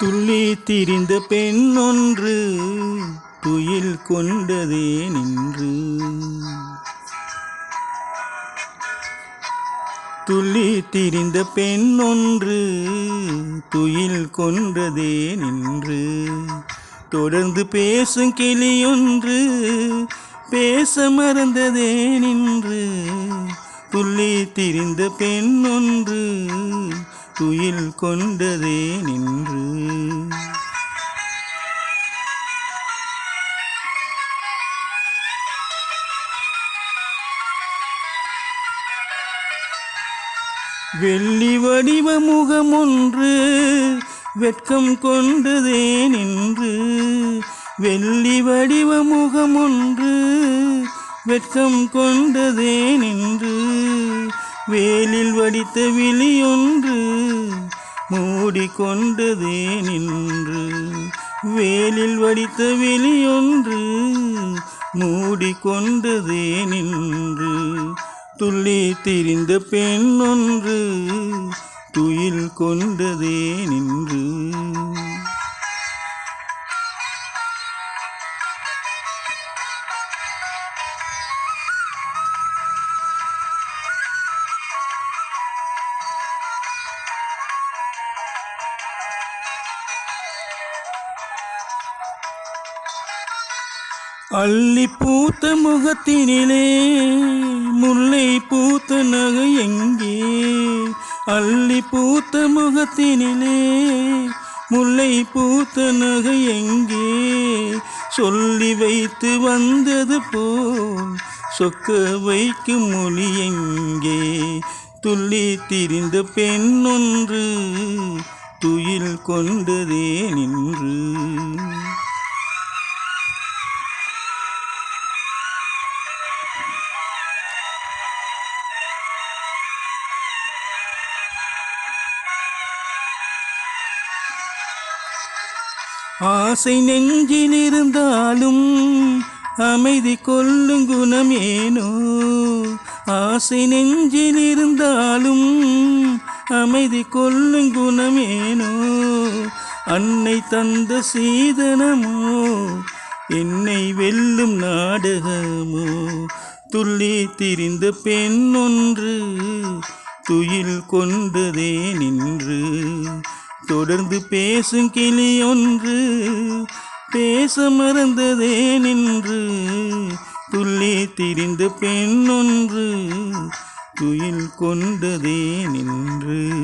துள்ளி திரிந்த பெண்ணொன்று துயில் கொண்டதே நின்று. துள்ளி திரிந்த பெண்ணொன்று துயில் கொண்டதே நின்று. தொடர்ந்து பேசும் கிளியொன்று பேச மறந்ததே நின்று. துள்ளி திரிந்த பெண்ணொன்று துயில் கொண்டதே நின்று. வெள்ளி வடிவ முகமொன்று வெட்கம் கொண்டதே நின்று. வெள்ளி வடிவ முகமொன்று வெட்கம் கொண்டதே நின்று. வேலில் வடித்த விழியொன்று மூடிக்கொண்டதே நின்று. வேலில் வடித்த விழியொன்று மூடிக்கொண்டதே நின்று. துள்ளி திரிந்த பெண்ணொன்று துயில் கொண்டதே நின்று. அள்ளி பூத்த முகத்தினிலே முல்லை பூத்த நகை எங்கே. அள்ளி பூத்த முகத்தினிலே முல்லை பூத்த நகை எங்கே. சொல்லி வைத்து வந்தது போல் சொக்க வைக்கும் மொழி எங்கே. துள்ளி திரிந்த பெண்ணொன்று துயில் கொண்டதே நின்று. ஆசை நெஞ்சில் இருந்தாலும் அமைதி கொள்ளும் குணமேனோ. ஆசை நெஞ்சில் இருந்தாலும் அமைதி கொள்ளும் குணமேனோ. அன்னை தந்த சீதனமோ என்னை வெல்லும் நாடகமோ. துள்ளி திரிந்த பெண்ணொன்று துயில் கொண்டதே நின்று. தொடர்ந்து பேசும் கிளியொன்று பேச மறந்ததே நின்று. துள்ளி திரிந்த பெண்ணொன்று துயில் கொண்டதே நின்று.